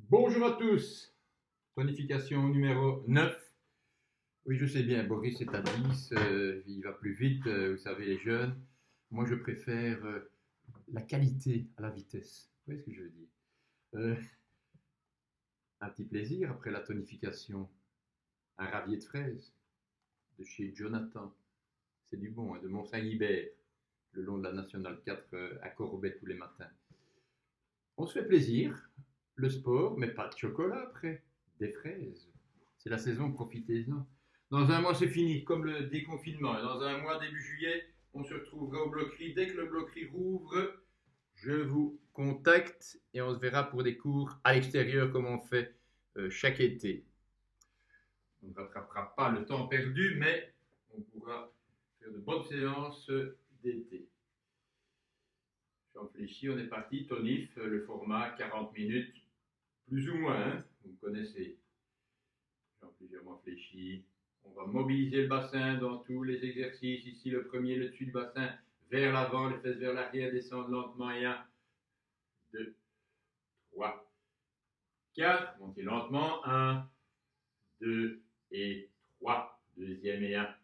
Bonjour à tous, tonification numéro 9. Oui, je sais bien, Boris est à 10, il va plus vite, vous savez, les jeunes. Moi, je préfère la qualité à la vitesse. Vous voyez ce que je veux dire? Euh, un petit plaisir après la tonification. Un ravier de fraises de chez Jonathan. C'est du bon, hein, de Mont-Saint-Guibert, le long de la Nationale 4 à Corbet tous les matins. On se fait plaisir, le sport, mais pas de chocolat après, des fraises. C'est la saison, profitez-en. Dans un mois, c'est fini, comme le déconfinement. Dans un mois, début juillet, on se retrouvera au bloquerie. Dès que le bloquerie rouvre, je vous contacte et on se verra pour des cours à l'extérieur comme on fait chaque été. On ne rattrapera pas le temps perdu, mais on pourra faire de bonnes séances d'été. J'en fléchis, on est parti. Tonif, le format 40 minutes, plus ou moins, hein, vous me connaissez. J'en légèrement fléchi. On va mobiliser le bassin dans tous les exercices. Ici, le premier, le dessus du bassin, vers l'avant, les fesses vers l'arrière, descendre lentement. Et 1, 2, 3, 4. Montez lentement. 1, 2 et 3. Deuxième et 1,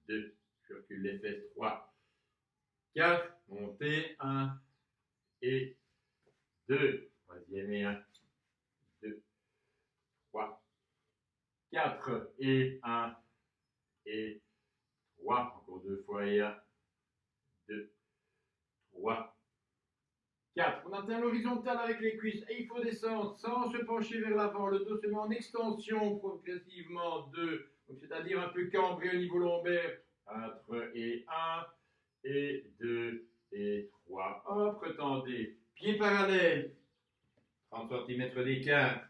2. Je recule les fesses. 3, 4. Montez. 1 et 2. Troisième et 1, 2, 3, 4 et 1 et 3. Encore deux fois et 1, 2, 3, 4. On atteint l'horizontale avec les cuisses et il faut descendre sans se pencher vers l'avant. Le dos se met en extension progressivement. 2, c'est-à-dire un peu cambré au niveau lombaire. 4 et 1 et 2 et 3. Hop, retendez. Pieds parallèles. 30 cm d'écart.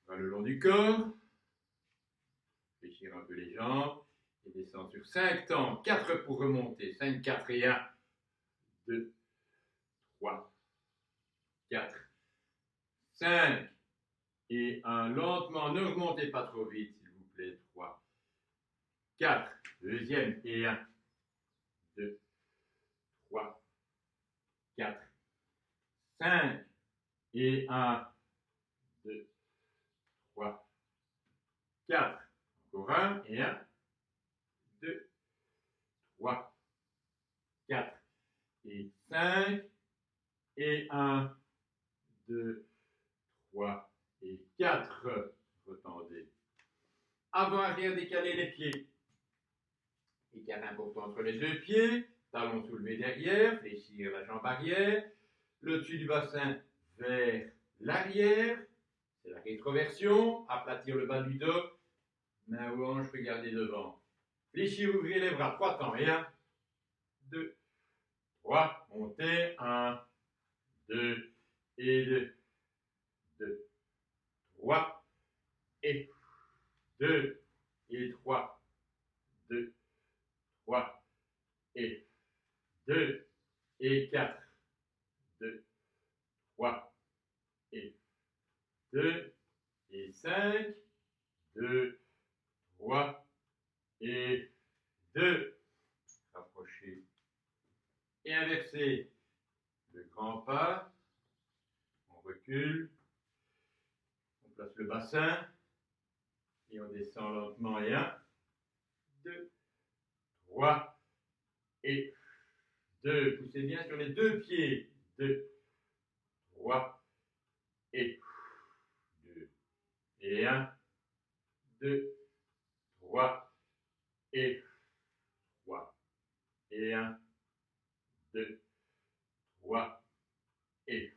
Le long du corps. Fléchir un peu les jambes. Et descendre sur 5 temps. 4 pour remonter. 5, 4 et 1. 2, 3, 4, 5 et 1. Lentement, ne remontez pas trop vite, s'il vous plaît. 3, 4. Deuxième et 1, 2, 3, 4, 5 et 1, 2, 3, 4. Encore 1 et 1, 2, 3, 4 et 5 et 1, 2, 3 et 4. Retendez. Avant, arrière, décaler les pieds. Écart important entre les deux pieds. Talons soulevés derrière. Fléchir la jambe arrière. Le dessus du bassin vers l'arrière. C'est la rétroversion. Aplatir le bas du dos. Main ou hanche, regardez devant. Fléchir, ouvrez les bras. 3 temps. Et 1, 2, 3. Montez. 1, 2 et 2. 2, 3 et 2 et 3. 2, 3 et 2 et 4. 2, 3 et 2 et 5. 2, 3 et 2. Rapprochez et inversez. Le grand pas. On recule. On place le bassin. Et on descend lentement. Et 1, 2, 3 et 2. Poussez bien sur les deux pieds. 2, 3 et 2. Et 1, 2, 3 et 3. Et 1, 2, 3 et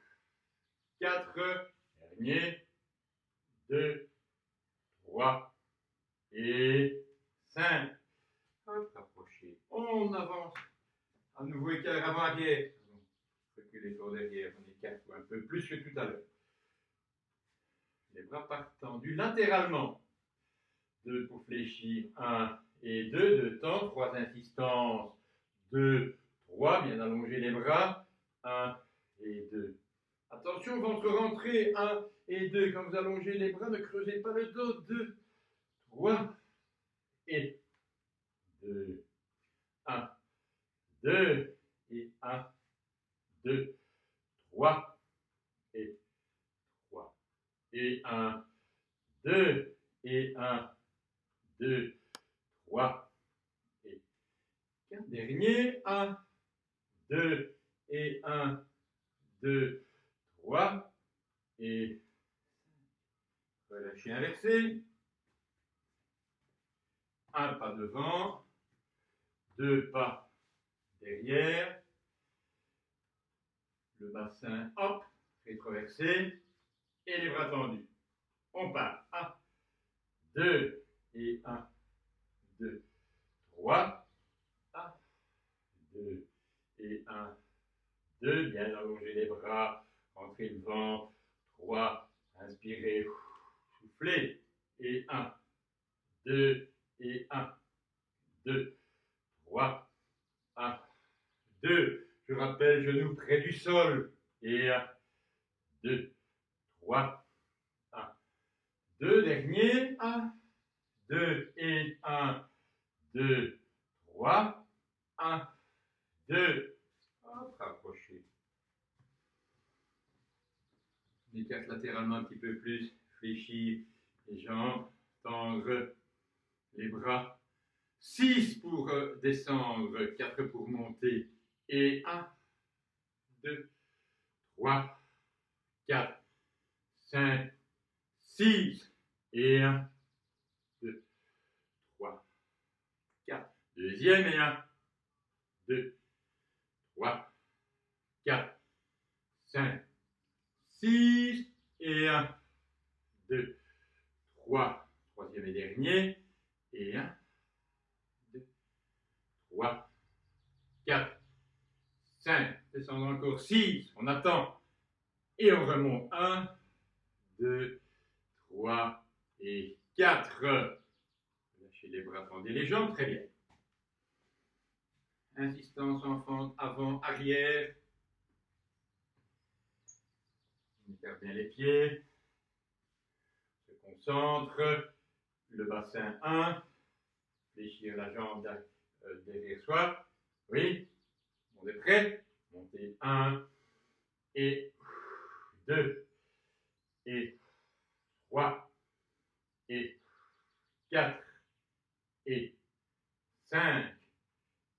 4. Dernier. 2, 3 et 5. Hop, rapprochez. On avance. À nouveau écart avant-arrière. Reculez sur derrière. On écarte un peu plus que tout à l'heure. Les bras partent tendus latéralement. 2 pour fléchir. 1 et 2. 2 temps. 3 insistances. 2, 3. Bien allonger les bras. 1 et 2. Attention, ventre rentré. 1 et 2. Quand vous allongez les bras, ne creusez pas le dos. 2, 3 et 2. 1, 2 et 1, 2, 3 et et 1, 2, et 1, 2, 3, et 4. Dernier, 1, 2, et 1, 2, 3, et relâchez inversé. Un pas devant, 2 pas derrière, le bassin, hop, rétroversé, et les bras tendus. On part. 1, 2, et 1, 2, 3. 1, 2, et 1, 2. Bien allonger les bras, rentrez le vent. 3, inspirez, soufflez. Et 1, 2, et 1, 2, 3. 1, 2. Je rappelle, genoux près du sol. Et 1, 2, 3. 1, 2. Dernier. 1, 2, et 1, 2, 3. 1, 2. Hop, rapprochez. On écarte latéralement un petit peu plus. Fléchir les jambes. Tendre les bras. 6 pour descendre. 4 pour monter. Et 1, 2, 3, 4, 5, 6. Et 1, 2, 3, 4. Deuxième et 1, 2, 3, 4, 5, 6. Et 1, 2, 3. Troisième et dernier. Et 1, 2, 3, 4, 5. Descendons encore 6. On attend. Et on remonte. 1, 2, 3 et 4. Lâchez les bras, tendez les jambes. Très bien. Insistance enfant, avant, arrière. On écarte bien les pieds. Se concentre. Le bassin 1. Fléchir la jambe derrière soi. Oui. On est prêt. Montez 1 et 2 et 3 et 4 et 5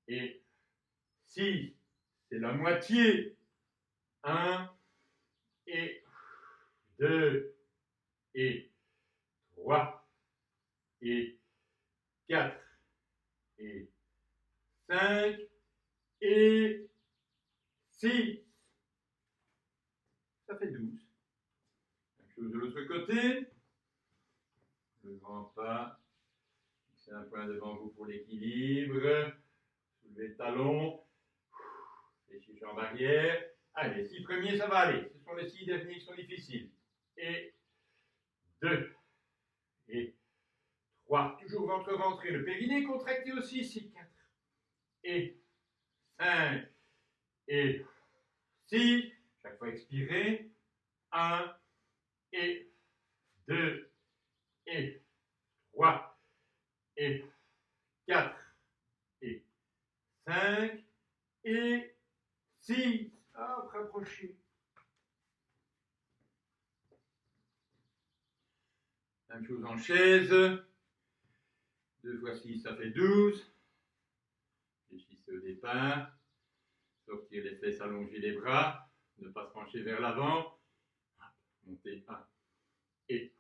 et 6. C'est la moitié. 1 et 2 et 3 et 4 et 5 et 6. Ça fait 12. Même chose de l'autre côté. Le grand pas. Fixez un point devant vous pour l'équilibre. Soulevez le talon. Les 6 jambes arrière. Allez, les 6 premiers, ça va aller. Ce sont les 6 derniers qui sont difficiles. Et 2. Et 3. Toujours ventre rentré. Le périnée contracté aussi. C'est 4. Et 5. Et 6. Chaque fois expirez. 1. Et 2. Et 3. Et 4. Et 5. Et 6. Hop, rapprochez. Même chose en chaise. 2 fois 6, ça fait 12. Fléchissez au départ. Sortir les fesses, allonger les bras. Ne pas se pencher vers l'avant. Montez 1 et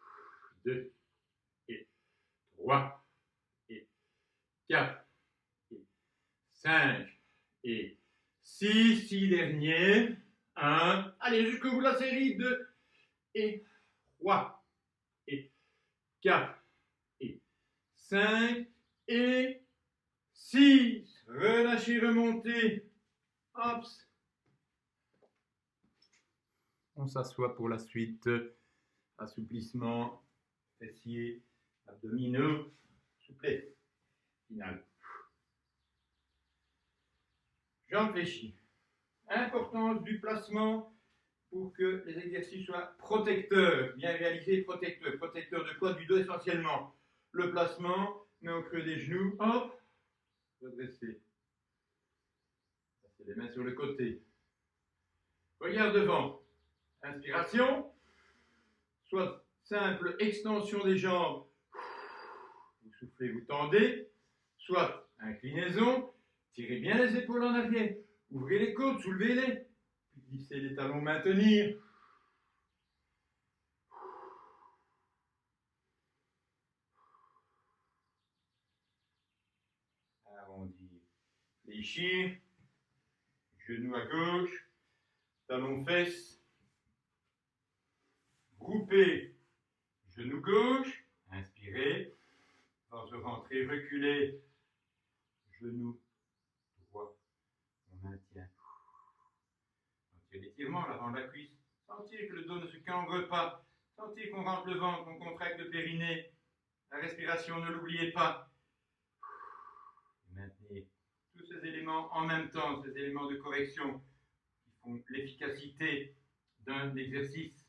2 et 3 et 4 et 5 et 6. 6 derniers. 1. Allez, jusqu'au bout de la série. 2 et 3 et 4 et 5 et 6. Relâchez, remontez. Hop. On s'assoit pour la suite. Assouplissement, fessiers, abdominaux, souplesse. Final. Jambes fléchies. Importance du placement pour que les exercices soient protecteurs, bien réalisés, protecteurs. Protecteurs de quoi? Du dos essentiellement. Le placement, main au creux des genoux, hop, redresser. Passez les mains sur le côté. Regard devant. Inspiration, soit simple extension des jambes. Vous soufflez, vous tendez, soit inclinaison, tirez bien les épaules en arrière, ouvrez les côtes, soulevez-les, puis glissez les talons, maintenir. Arrondir, fléchir, genou à gauche, talon fesses, grouper, genou gauche, inspirez, ventre rentré, reculez, genou droit, on maintient. Sentir l'étirement, l'avant de la cuisse, sentir que le dos ne se cambre pas, sentir qu'on rentre le ventre, qu'on contracte le périnée, la respiration, ne l'oubliez pas. Maintenez tous ces éléments en même temps, ces éléments de correction qui font l'efficacité d'un exercice.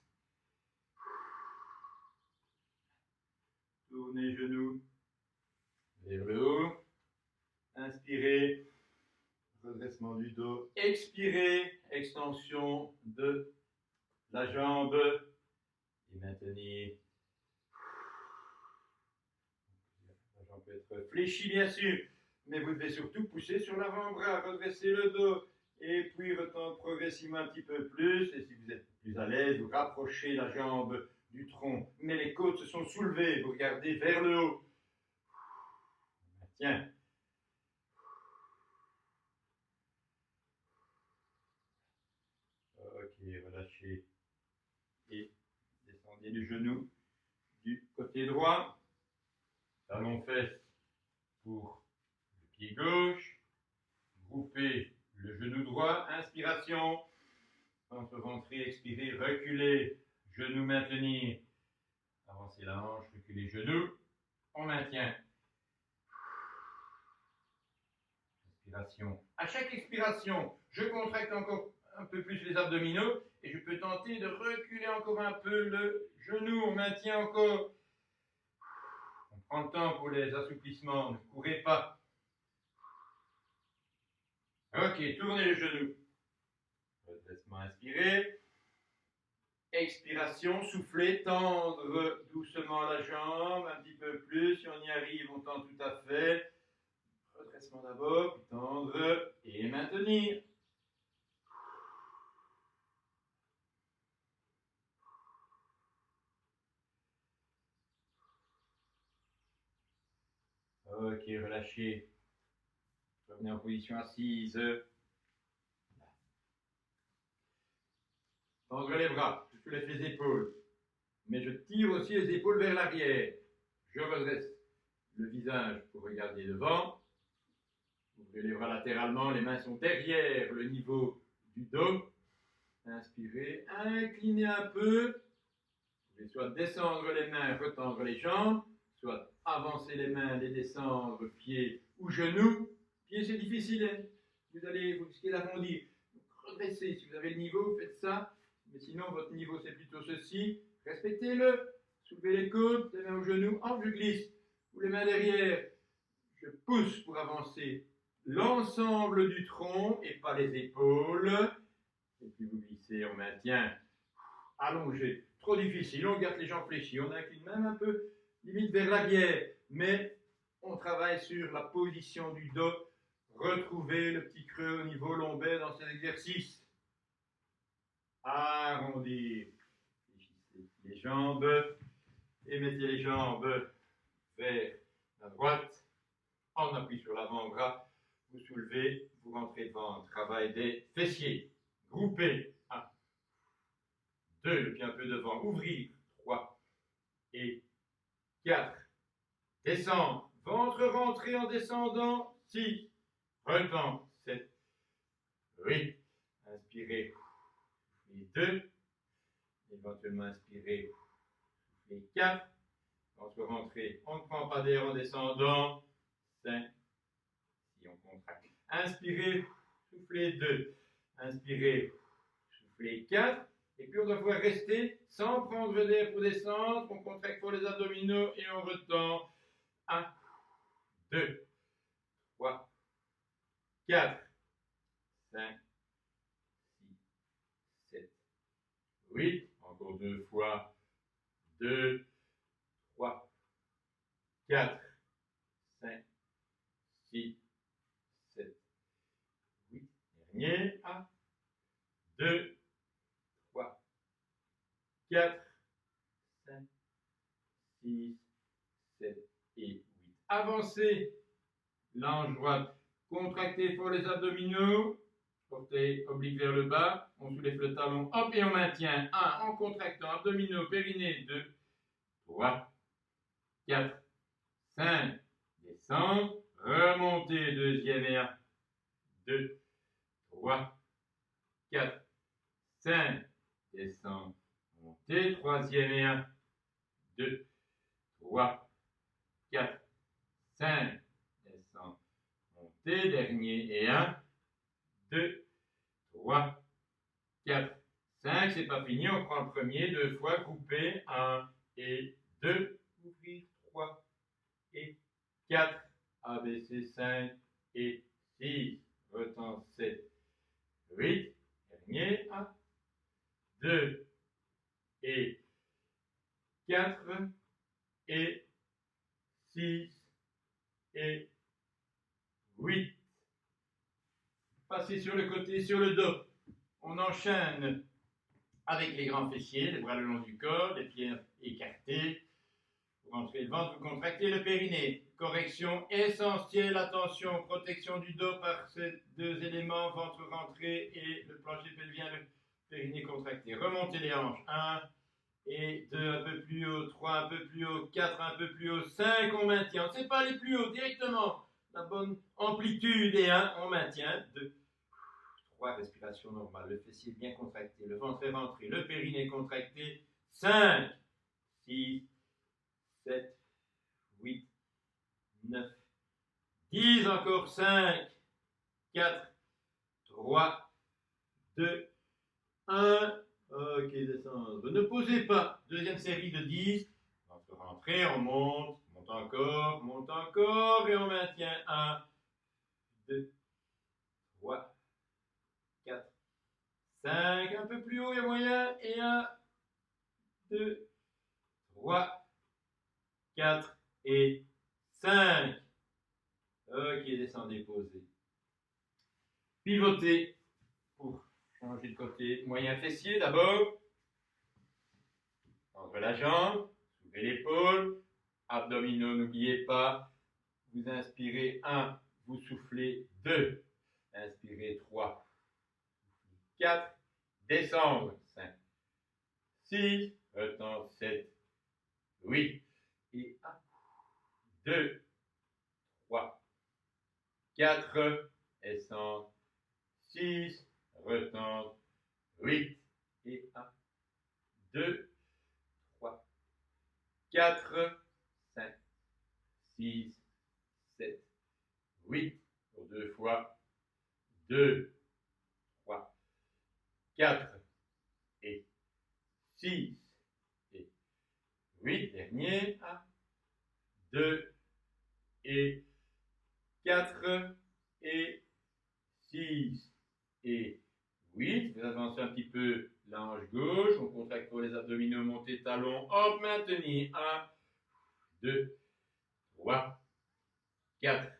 Tournez genoux vers le haut. Inspirez, redressement du dos. Expirez, extension de la jambe. Et maintenir. La jambe peut être fléchie, bien sûr, mais vous devez surtout pousser sur l'avant-bras, redresser le dos. Et puis retendre progressivement un petit peu plus. Et si vous êtes plus à l'aise, vous rapprochez la jambe du tronc. Mais les côtes se sont soulevées. Vous regardez vers le haut. Tiens. Ok, relâchez. Et descendez du genou du côté droit. Talon fesses pour le pied gauche. Groupez le genou droit. Inspiration. Ventre rentré, expirez, reculez. Genou maintenir. Avancez la hanche, reculez genou. On maintient. Inspiration. À chaque expiration, je contracte encore un peu plus les abdominaux et je peux tenter de reculer encore un peu le genou. On maintient encore. On prend le temps pour les assouplissements. Ne courez pas. Ok, tournez le genou. Redressement, inspirez. Expiration, soufflez, tendre doucement la jambe, un petit peu plus. Si on y arrive, on tend tout à fait. Redressement d'abord, puis tendre et maintenir. Ok, relâchez. Revenez en position assise. Tendre les bras, je soulève les épaules. Mais je tire aussi les épaules vers l'arrière. Je redresse le visage pour regarder devant. Ouvrez les bras latéralement, les mains sont derrière le niveau du dos. Inspirez, inclinez un peu. Vous pouvez soit descendre les mains, retendre les jambes, soit avancer les mains, les descendre, pieds ou genoux. Pieds, c'est difficile, hein. Vous allez vous risquez d'arrondir. Redressez, si vous avez le niveau, faites ça. Mais sinon, votre niveau, c'est plutôt ceci. Respectez-le. Soulevez les côtes, les mains aux genoux. Hop, je glisse. Ou les mains derrière. Je pousse pour avancer l'ensemble du tronc et pas les épaules. Et puis vous glissez, on maintient. Allongé. Trop difficile, on garde les jambes fléchies. On incline même un peu, limite vers l'arrière. Mais on travaille sur la position du dos. Retrouvez le petit creux au niveau lombaire dans ces exercices. Arrondir. Fléchissez les jambes. Et mettez les jambes vers la droite. En appui sur l'avant-bras. Vous soulevez, vous rentrez devant. Travail des fessiers. Groupez. 1, 2, le pied un peu devant. Ouvrir. 3 et 4. Descendre. Ventre rentré en descendant. 6. Retend. 7. 8. Inspirez. Et 2. Éventuellement inspirez. Et 4. Ventre rentré. On ne prend pas d'air en descendant. 5. Si on contracte. Inspirez. Soufflez 2. Inspirez. Soufflez 4. Et puis on doit pouvoir rester sans prendre d'air pour descendre. On contracte pour les abdominaux et on retend. 1, 2, 3, 4, 5, 6, 7, 8. Encore 2 fois. 2, 3, 4, 5, 6, 7, 8. Dernier. 1, 2, 3, 4, 5, 6, 7 et 8. Avancez. L'ange droite. Contractez fort les abdominaux. Portez oblique vers le bas. On soulève le talon. Hop et on maintient. 1 en contractant abdominaux, périnée. 2, 3, 4, 5. Descendre. Remontez. Deuxième et 1. 2, 3, 4, 5. Descendre. Montez. Troisième et 1. 2, 3, 4, 5. Descendre. Montez. Dernier et 1. 2, 3, 4, 5. C'est pas fini. On prend le premier. 2 fois. Couper. 1 et 2. Ouvrir. 3 et 4. Abaisser. 5 et 6. Retendre. 7, 8. Dernier. 1, 2 et 4 et 6 et 8. Passez sur le côté, sur le dos. On enchaîne avec les grands fessiers, les bras le long du corps, les pieds écartés. Vous rentrez le ventre, vous contractez le périnée. Correction essentielle, attention, protection du dos par ces deux éléments, ventre rentré et le plancher pelvien, le périnée contracté. Remontez les hanches. 1 et 2, un peu plus haut, 3, un peu plus haut, 4, un peu plus haut, 5, on maintient. On ne sait pas aller plus haut, directement. La bonne amplitude et 1, on maintient. 2, 3, respiration normale. Le fessier bien contracté, le ventre est rentré, le périnée contracté. 5, 6, 7, 8, 9, 10, encore 5, 4, 3, 2, 1. Ok, descendre. Ne posez pas. Deuxième série de 10. Ventre rentré, on monte, monte encore et on maintient. 1, 2, 3, 4, 5. Un peu plus haut, il y a moyen. Et 1, 2, 3, 4 et 5. Ok, descendez, posez. Pivotez pour changer de côté. Moyen fessier d'abord. Entre la jambe, soulevez l'épaule. Abdominaux, n'oubliez pas. Vous inspirez 1, vous soufflez 2. Inspirez 3, 4. Descendre 5, 6. Retendre 7, 8. Et 1, 2, 3, 4. Descendre 6. Retendre 8. Et 1, 2, 3, 4, 5, 6, 7, 8. Pour 2 fois. 2, 3, 4 et 6 et 8. Dernier. 1, 2 et 4 et 6 et 8. Vous avancez un petit peu la hanche gauche. On contracte pour les abdominaux, montez talons. Hop, maintenez. 1, 2, 3, 4,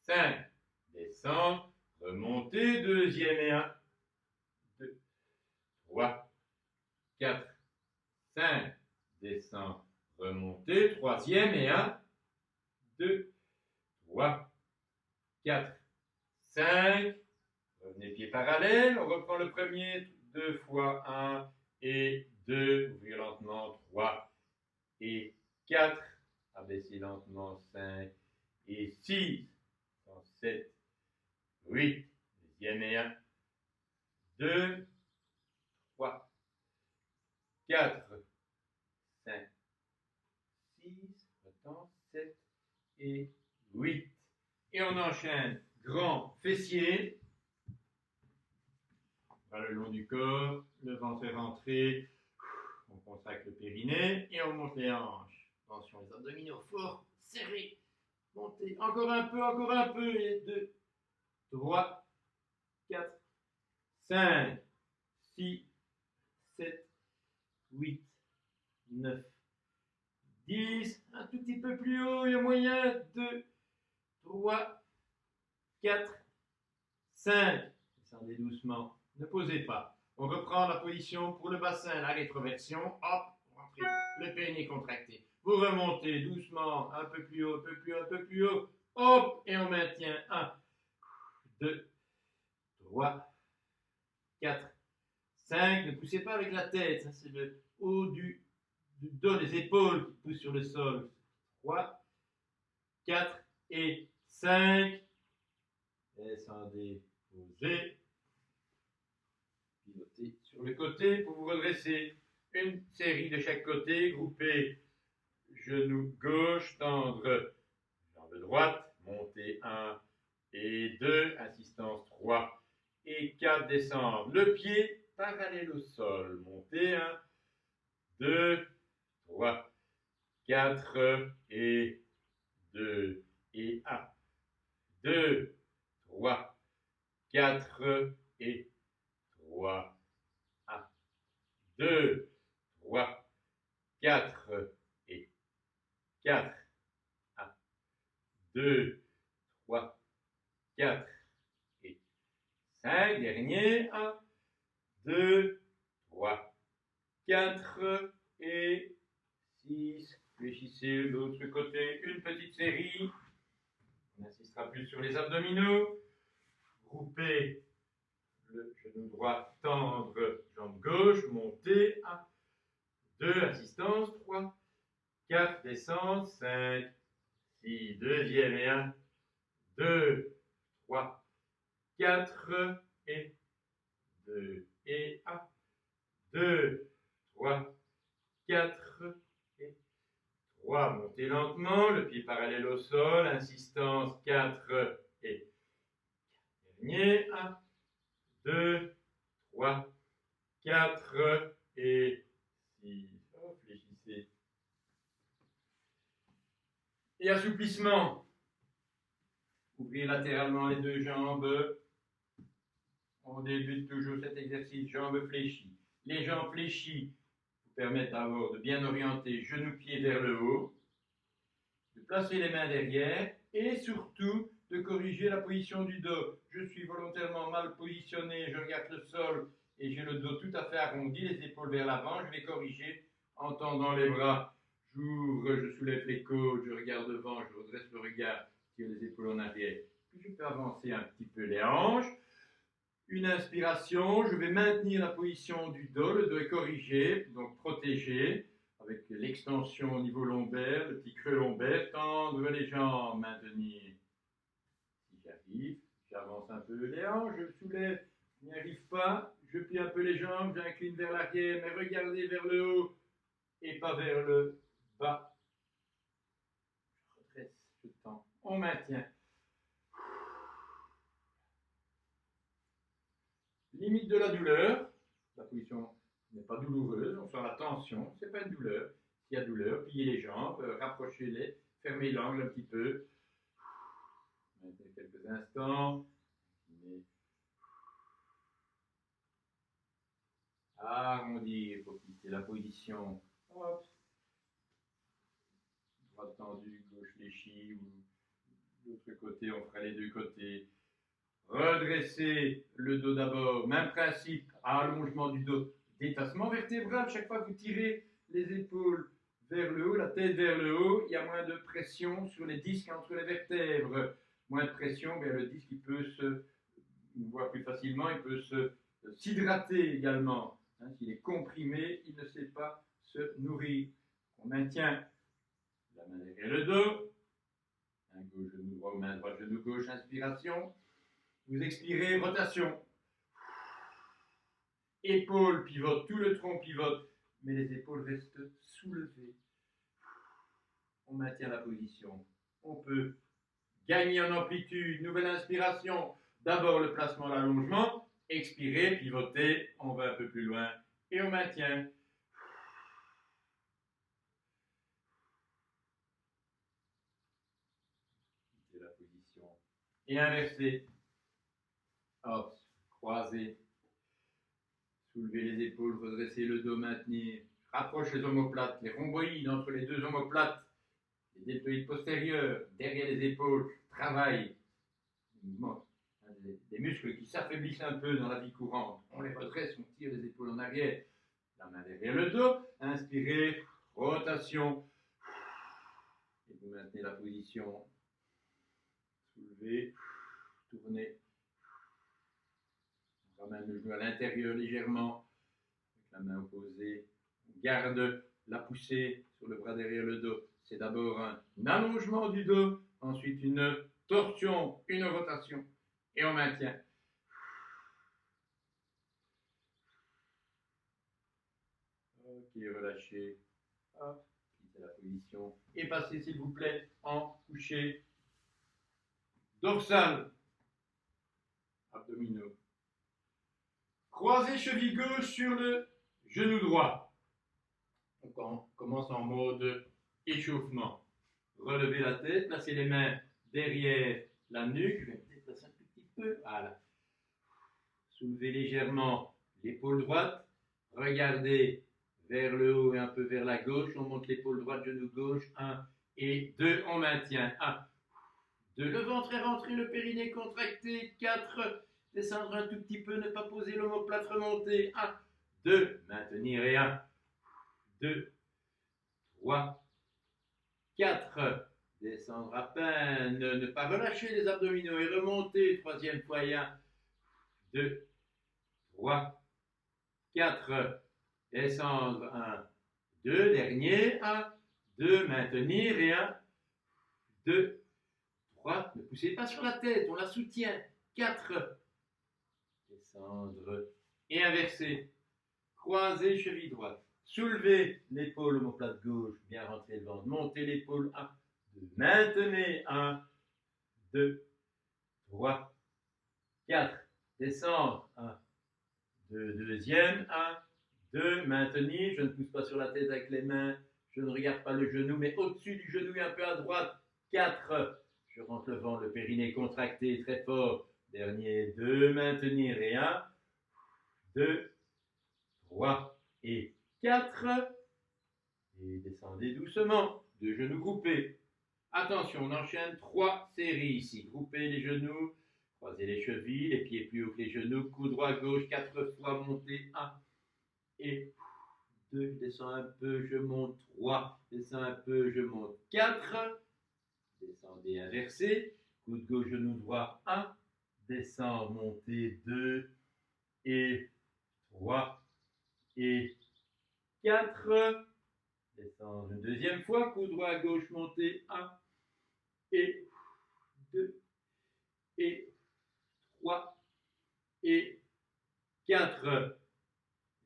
5. Descendre. Remontez. Deuxième et 1, 2, 3, 4, 5. Descendre. Remontez. Troisième et 1, 2, 3, 4, 5. Revenez pieds parallèles. On reprend le premier. 2 fois 1 et 2. Ouvrir lentement. 3 et 4. Abaisser lentement. 5 et 6. 7, 8. Deuxième et 1, 2, 3, 4, 5, 6. Retends. 7 et 8. Et on enchaîne. Grand fessier. Le long du corps, le ventre est rentré, on contracte le périnée et on monte les hanches. Attention, les abdominaux forts, serrés, montez, encore un peu, et 2, 3, 4, 5, 6, 7, 8, 9, 10, un tout petit peu plus haut, il y a moyen, 2, 3, 4, 5. Descendez doucement, ne posez pas. On reprend la position pour le bassin, la rétroversion, hop, rentrez, le périnée contracté. Vous remontez doucement, un peu plus haut, un peu plus haut, un peu plus haut, hop, et on maintient 1, 2, 3, 4, 5. Ne poussez pas avec la tête, c'est le haut du dos des épaules qui pousse sur le sol. 3, 4 et 5. Descendez, posez. Pivotez sur le côté pour vous redresser. Une série de chaque côté, groupez genou gauche, tendre jambe droite, montez 1 et 2, assistance 3 et 4, descendre. Le pied parallèle au sol, montez 1, 2, 3, 4 et 2 et 1, 2, 3, 4 et 3, 1, 2, 3, 4 et 4, 1, 2, 3, 4 et 5, dernier, 1, 2, 3, 4 et 6. Fléchissez de l'autre côté, une petite série. On n'insistera plus sur les abdominaux. Groupez le genou droit, tendre, jambe gauche, montez. 1, 2, assistance, 3, 4, descente, 5, 6, deuxième et 1, 2, 3, 4 et 2 et 1, 2, 3, 4 et 3. Montez lentement, le pied parallèle au sol, insistance 4 et dernier, 1, 2, 3, 4 et 6. Réfléchissez. Et assouplissement. Ouvrez latéralement les deux jambes. On débute toujours cet exercice, jambes fléchies. Les jambes fléchies vous permettent d'abord de bien orienter genoux-pieds vers le haut, de placer les mains derrière et surtout de corriger la position du dos. Je suis volontairement mal positionné, je regarde le sol et j'ai le dos tout à fait arrondi, les épaules vers l'avant. Je vais corriger en tendant les bras. J'ouvre, je soulève les côtes, je regarde devant, je redresse le regard, tire les épaules en arrière. Puis je peux avancer un petit peu les hanches. Une inspiration, je vais maintenir la position du dos, le dos est corrigé, donc protégé, avec l'extension au niveau lombaire, le petit creux lombaire, tendre les jambes, maintenir. Si j'arrive, j'avance un peu les hanches, je soulève, je n'y arrive pas, je plie un peu les jambes, j'incline vers l'arrière, mais regardez vers le haut et pas vers le bas. Je redresse, je tends, on maintient. Limite de la douleur, la position n'est pas douloureuse, on sent la tension, ce n'est pas une douleur. S'il y a douleur, pliez les jambes, rapprochez-les, fermez l'angle un petit peu. Maintenez quelques instants. Arrondir pour quitter la position. Hop. Droite tendue, gauche fléchie, ou l'autre côté, on fera les deux côtés. Redressez le dos d'abord, même principe, allongement du dos, détachement vertébral. Chaque fois que vous tirez les épaules vers le haut, la tête vers le haut, il y a moins de pression sur les disques entre les vertèbres. Moins de pression, bien, le disque il peut on voit plus facilement, il peut s'hydrater également. Hein, s'il est comprimé, il ne sait pas se nourrir. On maintient la main derrière le dos, main gauche, genou droit, main droite, genou gauche, inspiration. Vous expirez, rotation. Épaules pivotent, tout le tronc pivote, mais les épaules restent soulevées. On maintient la position. On peut gagner en amplitude, nouvelle inspiration. D'abord le placement, l'allongement. Expirez, pivotez, on va un peu plus loin et on maintient. Quittez la position. Et inversez. Hop, croisez. Soulevez les épaules, redressez le dos, maintenir. rapproche les omoplates, les rhomboïdes entre les deux omoplates, les deltoïdes postérieurs, derrière les épaules, travaillent. Des muscles qui s'affaiblissent un peu dans la vie courante. On les redresse, on tire les épaules en arrière, la main derrière le dos, inspirez, rotation, et vous maintenez la position, soulevez, tournez, on ramène le genou à l'intérieur légèrement, avec la main opposée, on garde la poussée sur le bras derrière le dos, c'est d'abord un allongement du dos, ensuite une torsion, une rotation, et on maintient. Ok, relâchez. Hop, quittez la position. Et passez, s'il vous plaît, en couché dorsal. Abdominaux. Croisez cheville gauche sur le genou droit. Donc on commence en mode échauffement. Relevez la tête, placez les mains derrière la nuque. Je vais me déplacer un petit peu. Voilà. Soulevez légèrement l'épaule droite. Regardez vers le haut et un peu vers la gauche. On monte l'épaule droite, genou gauche. 1 et 2. On maintient. 1, 2. Le ventre est rentré, le périnée contracté. 4. Descendre un tout petit peu, ne pas poser l'omoplate, remonter. 1, 2. Maintenir et 1, 2, 3, 4. Descendre à peine, ne pas relâcher les abdominaux et remonter. Troisième fois et 1, 2, 3, 4. Descendre, 1, 2, dernier, 1, 2, maintenir et 1, 2, 3, ne poussez pas sur la tête, on la soutient, 4, descendre et inverser, croiser cheville droite, soulevez l'épaule omoplate gauche, bien rentrer le ventre, montez l'épaule, 1, 2, maintenez, 1, 2, 3, 4, descendre, 1, 2, deuxième, 1, 2, maintenir, je ne pousse pas sur la tête avec les mains, je ne regarde pas le genou, mais au-dessus du genou et un peu à droite. 4, je rentre le ventre, le périnée contracté très fort. Dernier, 2, maintenir et 1, 2, 3 et 4. Et descendez doucement, 2 genoux groupés. Attention, on enchaîne 3 séries ici. Groupez les genoux, croisez les chevilles, les pieds plus haut que les genoux, cou droit gauche, 4 fois montez, 1 et 2, je descends un peu, je monte 3, descends un peu, je monte 4, descendez inversé, coude gauche, genou droit 1, descends, montez 2 et 3 et 4, descendre une deuxième fois, coude droit à gauche, montez 1 et 2 et 3 et 4.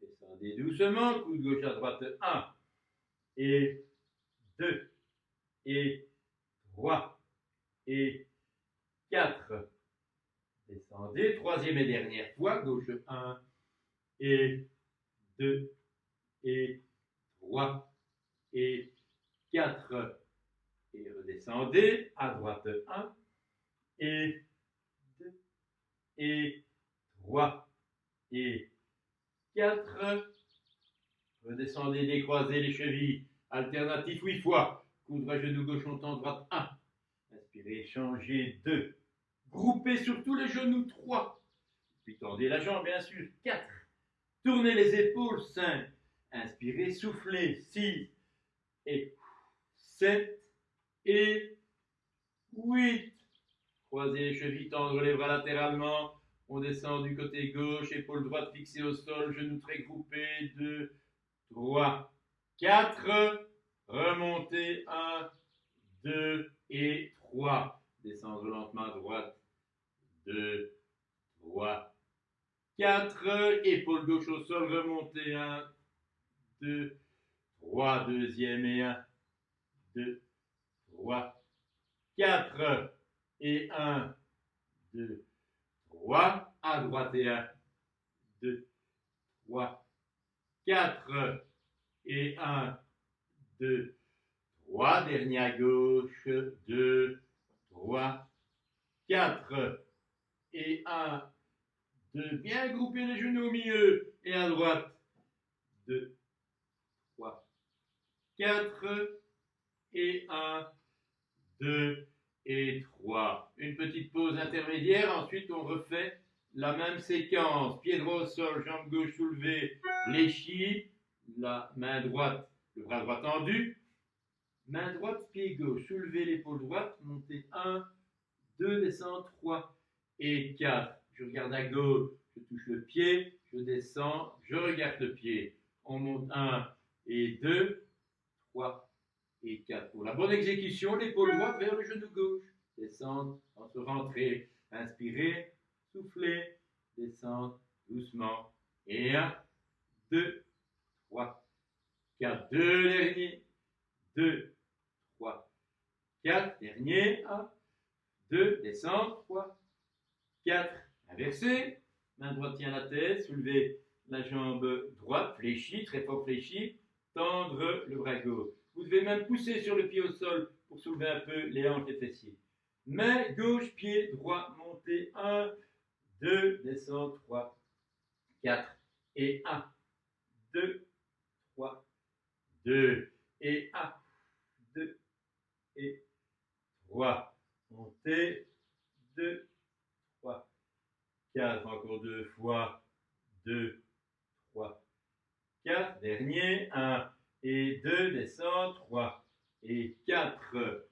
Descendez doucement, coude gauche à droite, 1 et 2 et 3 et 4. Descendez, troisième et dernière fois, gauche 1 et 2 et 3 et 4. Et redescendez, à droite 1 et 2 et 3 et 4. Redescendez, décroisez les chevilles. Alternatif 8 fois. Coude droit, genou gauche, montant droite 1. Inspirez, changez 2. Groupez surtout les genoux 3. Puis tendez la jambe, bien sûr. 4. Tournez les épaules 5. Inspirez, soufflez 6 et 7 et 8. Croisez les chevilles, tendre les bras latéralement. On descend du côté gauche, épaule droite fixée au sol, genoux très groupés. 2, 3, 4. Remontez 1, 2 et 3. Descendre lentement à droite. 2, 3, 4. Épaule gauche au sol, remontez 1, 2, 3. Deuxième et 1, 2, 3, 4. Et 1, 2, 3. À droite et 1, 2, 3, 4. Et 1, 2, 3. Dernier à gauche. 2, 3, 4. Et 1, 2. Bien grouper les genoux au milieu. Et à droite. 2, 4 et 1, 2 et 3. Une petite pause intermédiaire, ensuite on refait la même séquence. Pied droit au sol, jambe gauche soulevée, fléchie, la main droite, le bras droit tendu. Main droite, pied gauche, soulevez l'épaule droite, montez 1, 2, descends 3 et 4. Je regarde à gauche, je touche le pied, je descends, je regarde le pied. On monte 1 et 2, 3 et 4. Pour la bonne exécution, l'épaule droite vers le genou gauche. Descendre, entre rentrer, inspirez, soufflez, descendre doucement. Et 1, 2, 3, 4. Deux derniers. 2, 3, 4. Dernier. 1, 2, descendre. 3, 4. Inversez. Main droite tient la tête. Soulevez la jambe droite, fléchie, très fort fléchie. Tendre le bras gauche. Vous devez même pousser sur le pied au sol pour soulever un peu les hanches et fessiers. Main gauche, pied droit, montez 1, 2, descend 3, 4 et 1, 2, 3, 2 et 1, 2 et 3. Montez 2, 3, 4, encore 2 fois, 2, 3, 4. Dernier, 1 et 2, descend 3 et 4.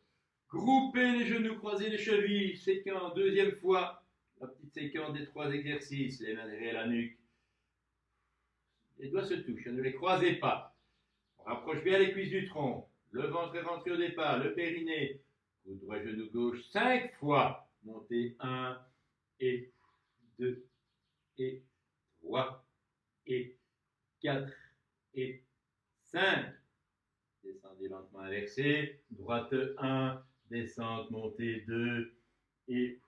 Groupez les genoux, croisez les chevilles, séquence, deuxième fois, la petite séquence des 3 exercices, les mains derrière la nuque. Les doigts se touchent, ne les croisez pas. On rapproche bien les cuisses du tronc, le ventre est rentré au départ, le périnée, coude droit, genou gauche, 5 fois. Montez 1 et 2 et 3 et 4 et 5. Descendez lentement inversé, droite 1, descente, montée 2 et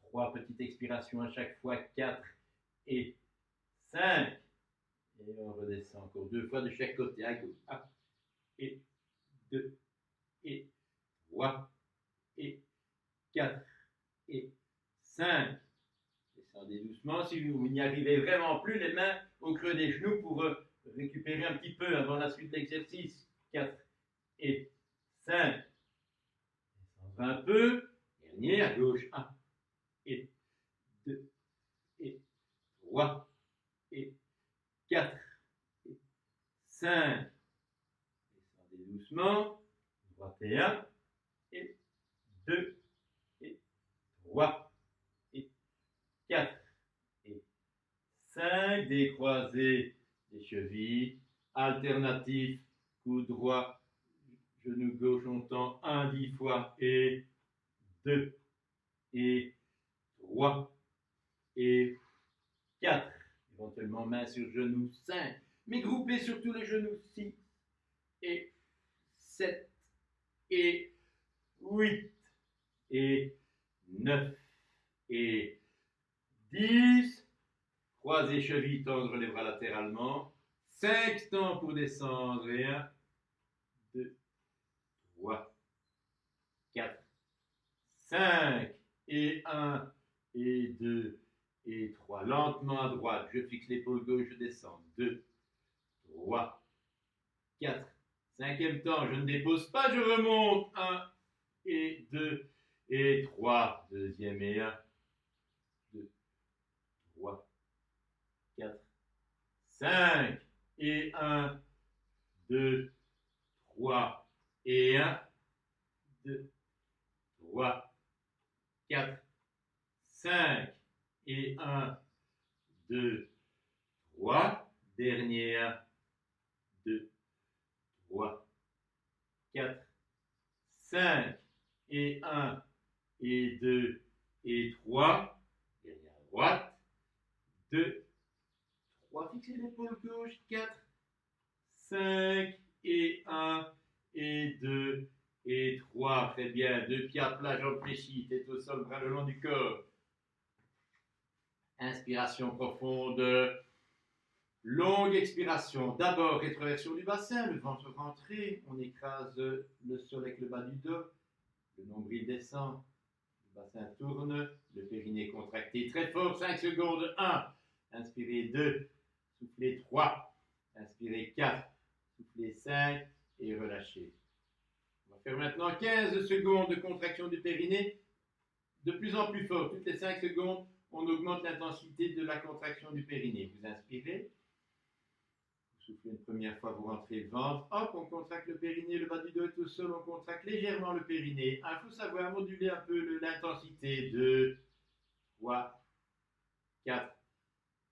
3, petites expirations à chaque fois, 4 et 5. Et on redescend encore 2 fois de chaque côté à gauche. 1 et 2 et 3 et 4 et 5. Descendez doucement. Si vous n'y arrivez vraiment plus, les mains au creux des genoux pour récupérer un petit peu avant la suite de l'exercice. 4 et 5. Descendre un peu. Dernier à gauche. 1 et 2 et 3 et 4 et 5. Descendez doucement. Droite et 1 et 2 et 3 et 4 et 5. Décroisez les chevilles. Alternatif. Coude droit, genou gauche, on tend 1, 10 fois et 2 et 3 et 4. Éventuellement main sur genou 5. Mais groupez surtout les genoux 6 et 7 et 8 et 9 et 10. Croisez chevilles, tendre les bras latéralement. 5 temps pour descendre. Et 1, 2, 3, 4, 5. Et 1 et 2 et 3. Lentement à droite. Je fixe l'épaule gauche, je descends. 2, 3, 4. Cinquième temps, je ne dépose pas, je remonte. 1 et 2 et 3. Deuxième et 1, 2, 3, 4, 5. Et 1, 2, 3 et 1, 2, 3, 4, 5. Et 1, 2, 3. Dernier 1, 2, 3, 4, 5. Et 1 et 2 et 3. Dernière à droite. 2, 3. Fixez l'épaule gauche. 4, 5. Et 1 et 2 et 3. Très bien. 2 pieds à plat, jambes fléchies, tête au sol, bras le long du corps. Inspiration profonde. Longue expiration. D'abord, rétroversion du bassin, le ventre rentré. On écrase le sol avec le bas du dos. Le nombril descend. Le bassin tourne. Le périnée contracté très fort. 5 secondes. 1. Inspirez 2. Soufflez 3. Inspirez 4. Soufflez 5. et relâchez. On va faire maintenant 15 secondes de contraction du périnée, de plus en plus fort. Toutes les 5 secondes, on augmente l'intensité de la contraction du périnée. Vous inspirez, vous soufflez une première fois, vous rentrez le ventre, hop, on contracte le périnée, le bas du dos est au sol, on contracte légèrement le périnée. Il faut savoir moduler un peu l'intensité. 2, 3, 4,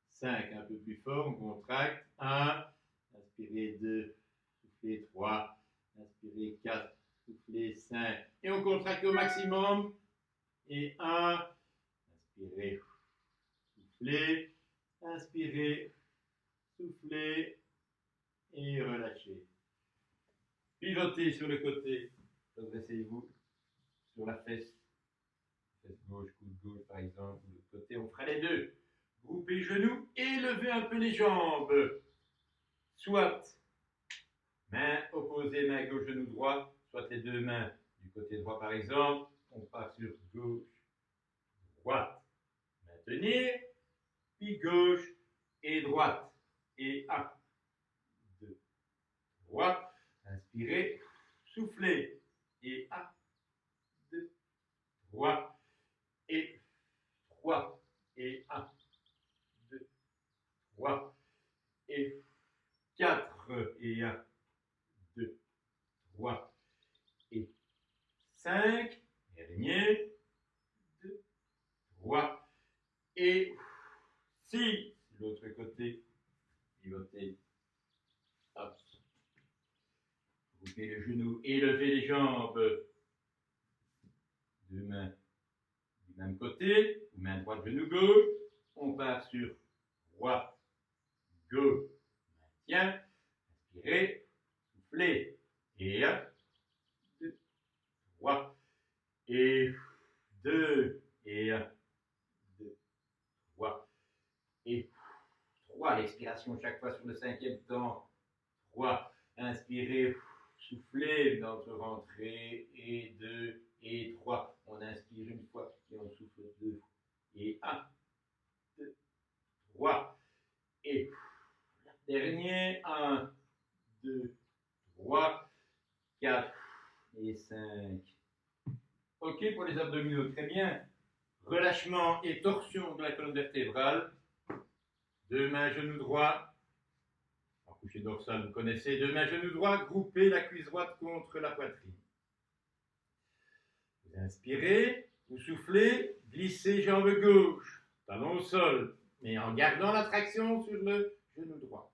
5, un peu plus fort, on contracte. 1, inspirez 2, soufflez 3, inspirez 4, soufflez 5. Et on contracte au maximum. Et 1, inspirez, soufflez, inspirez, soufflez et relâchez. Pivotez sur le côté, redressez-vous sur la fesse gauche, coude gauche par exemple, ou l'autre côté, on fera les deux. Groupez les genoux et levez un peu les jambes. Soit main opposée, main gauche, genou droit, soit les deux mains du côté droit par exemple. On part sur gauche, droite. Maintenir, puis gauche et droite. Et 1, 2, 3. Inspirez, soufflez. Et 1, 2, 3. Et 3. Et 1, 2, 3. Et 4. Et 1, 2, 3. Et 5. Dernier. 2, 3. Et 6. L'autre côté. Pivotez. Hop. Groupez le genou et levez les jambes. Deux mains du même côté. Main droite, genou gauche. On part sur droite, gauche. Maintien. Inspirez. Soufflez. Et 1, 2, 3. Et 2. Et 1, 2, 3. Et 3. L'expiration chaque fois sur le 5e temps. 3. Inspirez. Soufflez, notre rentrée, et 2, et 3. On inspire une fois, et on souffle 2. Et 1, 2, 3. Et dernier, 1, 2, 3, 4 et 5. Ok pour les abdominaux, très bien. Relâchement et torsion de la colonne vertébrale. Deux mains, genou droit. Coucher dorsal, vous connaissez. Deux mains, genou droit, groupez la cuisse droite contre la poitrine. Vous inspirez, vous soufflez, glissez jambe gauche, talon au sol, mais en gardant la traction sur le genou droit.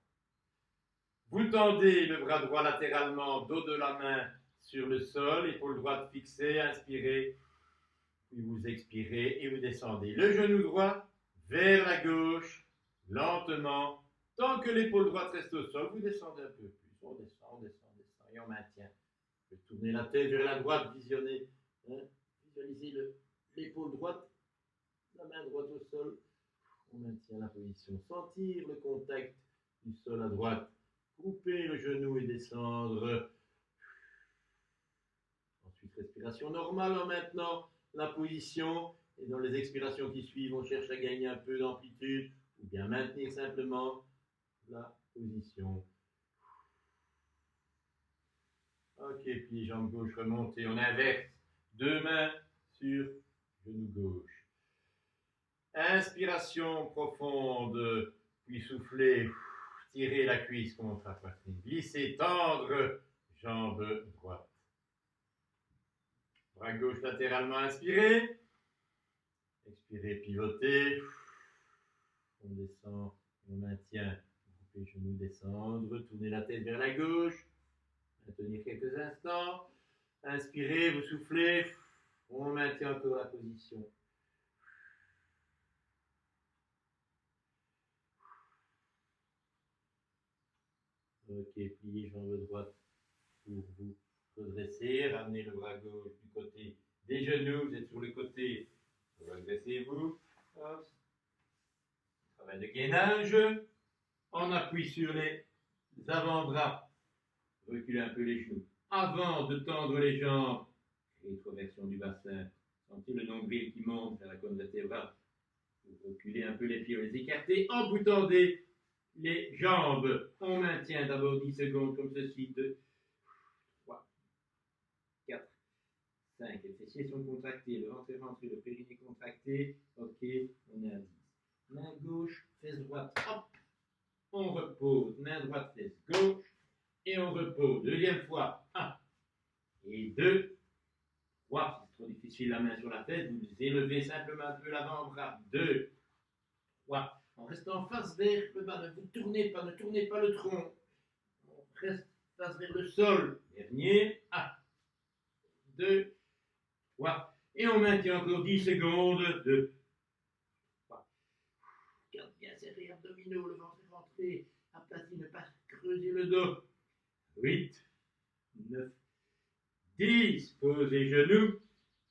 Vous tendez le bras droit latéralement, dos de la main sur le sol, épaule droite fixée, inspirez, puis vous expirez et vous descendez. Le genou droit vers la gauche, lentement. Tant que l'épaule droite reste au sol, vous descendez un peu plus. On descend, on descend, on descend et on maintient. Vous tournez la tête vers la droite, visionnez. Visualisez l'épaule droite, la main droite au sol. On maintient la position. Sentir le contact du sol à droite. Couper le genou et descendre. Ensuite, respiration normale en maintenant la position. Et dans les expirations qui suivent, on cherche à gagner un peu d'amplitude ou bien maintenir simplement la position. Ok, puis jambe gauche remontée, on inverse. Deux mains sur genou gauche. Inspiration profonde, puis soufflez, tirez la cuisse contre la poitrine. Glissez, tendre, jambe droite. Bras gauche latéralement inspiré. Expirez, pivotez. On descend, on maintient. Groupez genoux, descendre, tournez la tête vers la gauche. Maintenir quelques instants. Inspirez, vous soufflez. On maintient encore la position. Ok, pliez jambe droite pour vous redresser. Ramenez le bras gauche du côté des genoux. Vous êtes sur le côté. Redressez-vous. Travail de gainage. On appuie sur les avant-bras. Reculez un peu les genoux. Avant de tendre les jambes, rétroversion du bassin. Sentez le nombril qui monte vers la colonne vertébrale. Vous reculez un peu les pieds, les écartez. En vous tendez les jambes. On maintient d'abord 10 secondes comme ceci. 5. Les fessiers sont contractés, le ventre est rentré, le périnée contracté. Ok, on est à 10. Main gauche, fesse droite, hop, on repose. Main droite, fesse gauche, et on repose. Deuxième fois, 1 et 2, 3. C'est trop difficile, la main sur la tête, vous élevez simplement un peu l'avant-bras. 2, 3. On reste en face vers le bas, ne vous tournez pas, ne tournez pas le tronc. On reste face vers le sol. Dernier, 1, 2, 3. Et on maintient encore 10 secondes. 2, 3. Garde bien serré, abdominaux, le ventre est rentré. Aplati, ne pas creuser le dos. 8, 9, 10. Posez les genoux.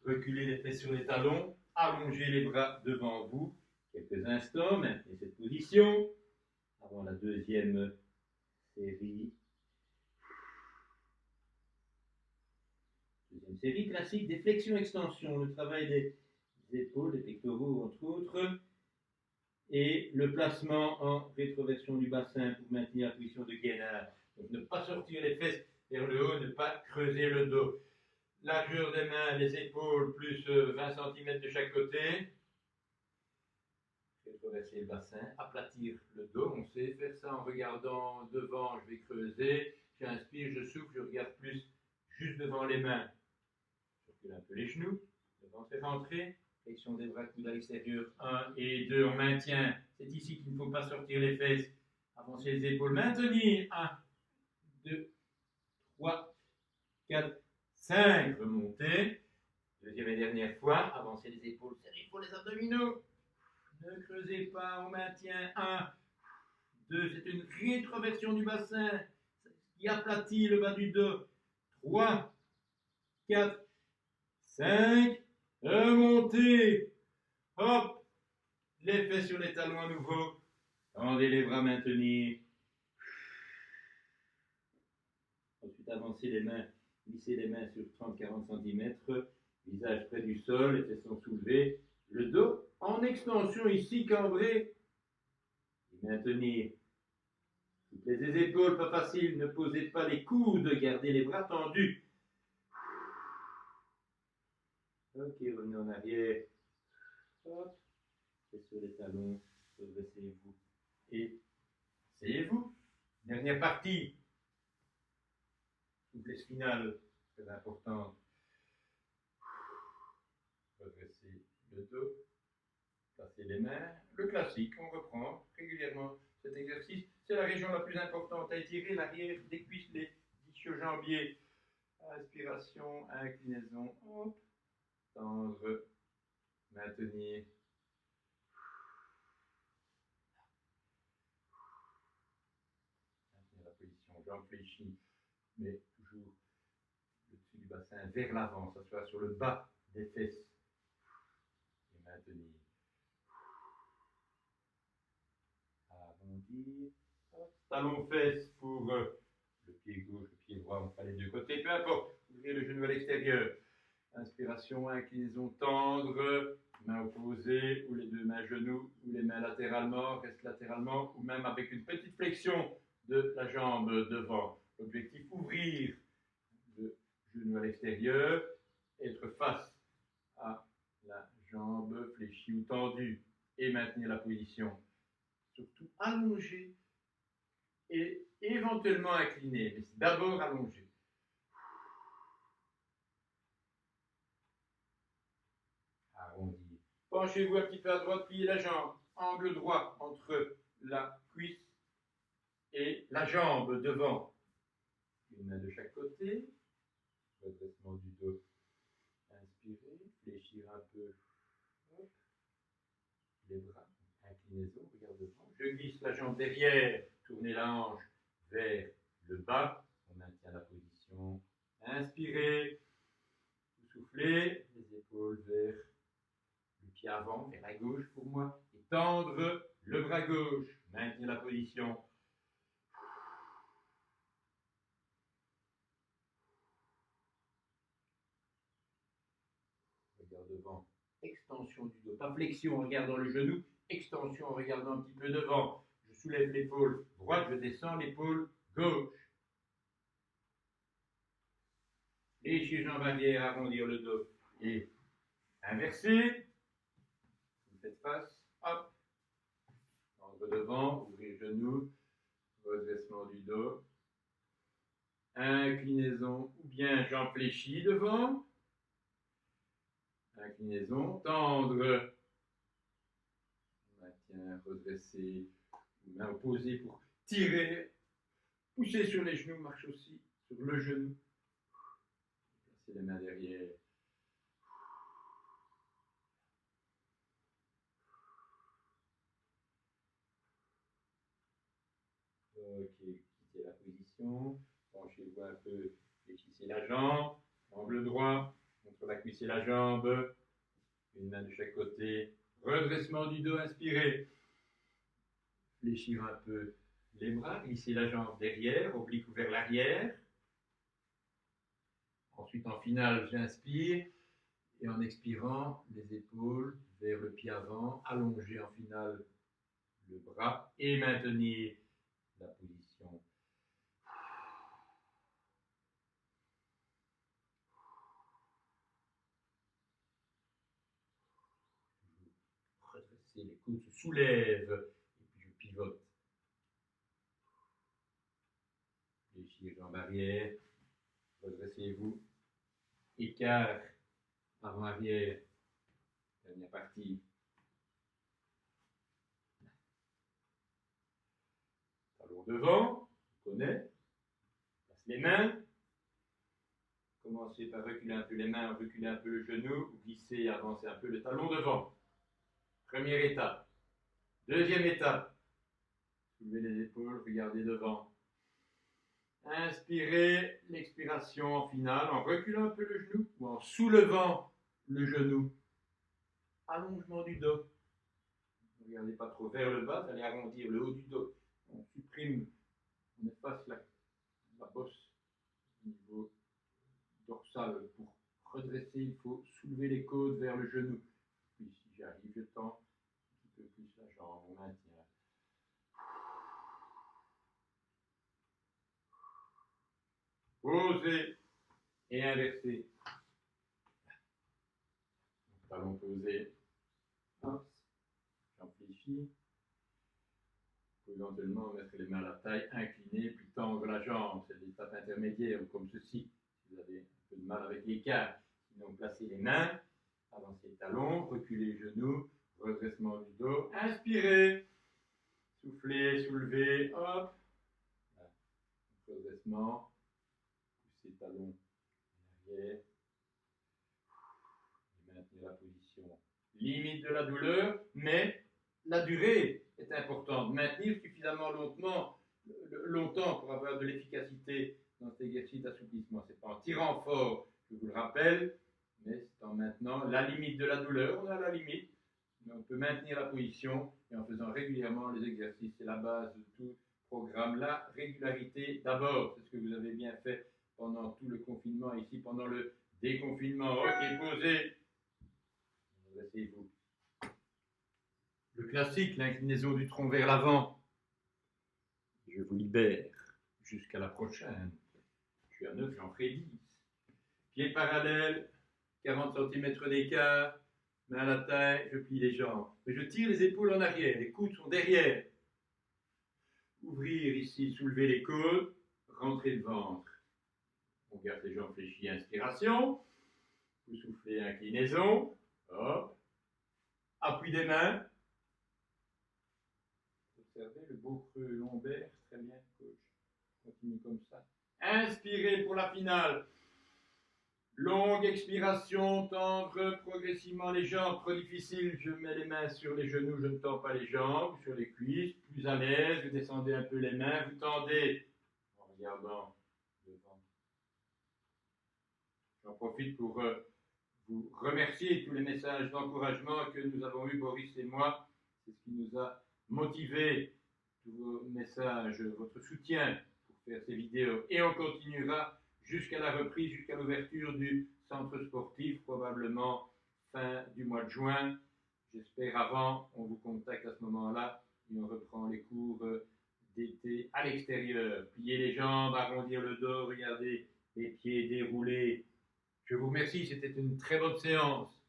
Reculez les fesses sur les talons. Allongez les bras devant vous. Quelques instants, maintenez cette position. Avant la deuxième série. Deuxième série classique des flexions-extensions. Le travail des épaules, des pectoraux entre autres. Et le placement en rétroversion du bassin pour maintenir la position de gainage. Donc ne pas sortir les fesses vers le haut, ne pas creuser le dos. Largeur des mains, des épaules, plus 20 cm de chaque côté. Rétroverser le bassin, aplatir le dos. On sait faire ça en regardant devant, je vais creuser. J'inspire, je souffle, je regarde plus juste devant les mains. Je recule un peu les genoux, le ventre est rentré. Flexion des bras, coude à l'extérieur, 1 et 2, on maintient. C'est ici qu'il ne faut pas sortir les fesses. Avancer les épaules, maintenir. 1, 2, 3, 4, 5. Remonter. Deuxième et dernière fois, avancez les épaules, serrez pour les abdominaux. Ne creusez pas, on maintient. 1, 2, c'est une rétroversion du bassin qui aplatit le bas du dos. 3, 4, 5. Remontez. Hop. Les fesses sur les talons à nouveau. Tendez les bras, maintenir. Ensuite, avancez les mains. Glissez les mains sur 30-40 cm. Visage près du sol. Les fesses sont soulevées. Le dos en extension ici, cambré. Et maintenir. Souplez les épaules, pas facile. Ne posez pas les coudes. Gardez les bras tendus. Ok, revenez en arrière. Hop. Sur les talons, redressez-vous et asseyez-vous. Dernière partie, souplesse finale, très importante. Redressez le dos, placez les mains. Le classique, on reprend régulièrement cet exercice. C'est la région la plus importante à étirer, l'arrière des cuisses, les ischio-jambiers. Inspiration, inclinaison, hop, tendre, maintenir. Jambes fléchies, mais toujours le dessus du bassin vers l'avant, s'asseoir sur le bas des fesses et maintenir. Arrondir. Talon-fesses pour le pied gauche, le pied droit, on fait les deux côtés, peu importe. Ouvrez le genou à l'extérieur. Inspiration, inclinaison, tendre, main opposée, ou les deux mains genoux, ou les mains latéralement, reste latéralement, ou même avec une petite flexion de la jambe devant. L'objectif, ouvrir le genou à l'extérieur, être face à la jambe fléchie ou tendue et maintenir la position. Surtout allongé et éventuellement incliné, mais c'est d'abord allongé. Arrondi. Penchez-vous un petit peu à droite, pliez la jambe. Angle droit entre la cuisse et la jambe devant. Une main de chaque côté. Redressement du dos. Inspirez, fléchir un peu. Hop. Les bras. Inclinaison, regarde devant. Je glisse la jambe derrière. Tournez la hanche vers le bas. On maintient la position. Inspirez. Vous soufflez. Les épaules vers le pied avant, vers la gauche pour moi. Et tendre le bras gauche. Maintenir la position. Regarde devant. Extension du dos. Pas flexion en regardant le genou. Extension en regardant un petit peu devant. Je soulève l'épaule droite, je descends l'épaule gauche. Fléchir jambes arrière, arrondir le dos et inverser. Vous faites face, hop, tendre devant, ouvrir genou, redressement du dos, inclinaison ou bien jambes fléchies devant, inclinaison, tendre, maintien, redresser, main opposée pour tirer, pousser sur les genoux, marche aussi sur le genou, placer les mains derrière. Ok, quittez la position, penchez-vous un peu, fléchissez la jambe, angle droit, entre la cuisse et la jambe, une main de chaque côté, redressement du dos, inspirez, fléchir un peu les bras, glisser la jambe derrière, oblique vers l'arrière. Ensuite, en finale, j'inspire et en expirant, les épaules vers le pied avant, allonger en finale le bras et maintenir la position. Redresser, les coudes se soulèvent et puis je pivote. Fléchir jambe arrière, redressez-vous, écart avant-arrière, dernière partie. Talon devant, on connaît, place les mains. Commencez par reculer un peu les mains, reculer un peu le genou, glisser et avancer un peu le talon devant. Première étape. Deuxième étape. Soulevez les épaules, regardez devant. Inspirez, l'expiration en finale, en reculant un peu le genou ou en soulevant le genou. Allongement du dos. Ne regardez pas trop vers le bas, vous allez arrondir le haut du dos. On supprime, on efface la bosse au niveau dorsal. Pour redresser, il faut soulever les côtes vers le genou. Puis si j'arrive, je tends un petit peu plus la jambe, on maintient. Posez et inversez. Talon posé. Hop. J'amplifie. Vous pouvez éventuellement mettre les mains à la taille, incliner, puis tendre la jambe. C'est l'étape intermédiaire, comme ceci. Si vous avez un peu de mal avec l'écart. Sinon, placez les mains, avancez les talons, reculez les genoux, redressement du dos. Inspirez. Soufflez, soulevez, hop. Redressement. Poussez les talons en arrière. Et maintenez la position. Limite de la douleur, mais la durée est importante. Maintenir suffisamment longtemps pour avoir de l'efficacité dans cet exercice d'assouplissement. Ce n'est pas en tirant fort, je vous le rappelle, mais c'est en maintenant la limite de la douleur. On est à la limite, mais on peut maintenir la position et en faisant régulièrement les exercices. C'est la base de tout programme. La régularité d'abord, c'est ce que vous avez bien fait pendant tout le confinement, ici pendant le déconfinement. Ok, posez. Dressez-vous. Le classique, l'inclinaison du tronc vers l'avant. Je vous libère. Jusqu'à la prochaine. Je suis à 9, j'en ferai 10. Pieds parallèles, 40 cm d'écart, main à la taille, je plie les jambes. Mais je tire les épaules en arrière, les coudes sont derrière. Ouvrir ici, soulever les coudes, rentrer le ventre. On garde les jambes fléchies, inspiration. Vous soufflez, inclinaison. Hop. Appui des mains. Observez le beau creux lombaire, très bien, coach. Continue comme ça. Inspirez pour la finale. Longue expiration, tendre progressivement les jambes. Trop difficile, je mets les mains sur les genoux, je ne tends pas les jambes, sur les cuisses. Plus à l'aise, vous descendez un peu les mains, vous tendez en regardant devant. J'en profite pour vous remercier tous les messages d'encouragement que nous avons eus, Boris et moi. C'est ce qui nous a motivés, tous vos messages, votre soutien pour faire ces vidéos. Et on continuera jusqu'à la reprise, jusqu'à l'ouverture du centre sportif, probablement fin du mois de juin. J'espère avant, on vous contacte à ce moment-là et on reprend les cours d'été à l'extérieur. Plier les jambes, arrondir le dos, regardez les pieds déroulés Je vous remercie, c'était une très bonne séance.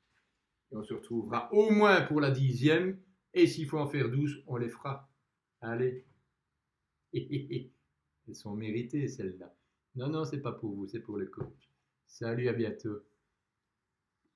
Et on se retrouvera au moins pour la 10e. Et s'il faut en faire 12, on les fera. Allez. Elles sont méritées, celles-là. Non, non, c'est pas pour vous, c'est pour le coach. Salut, à bientôt.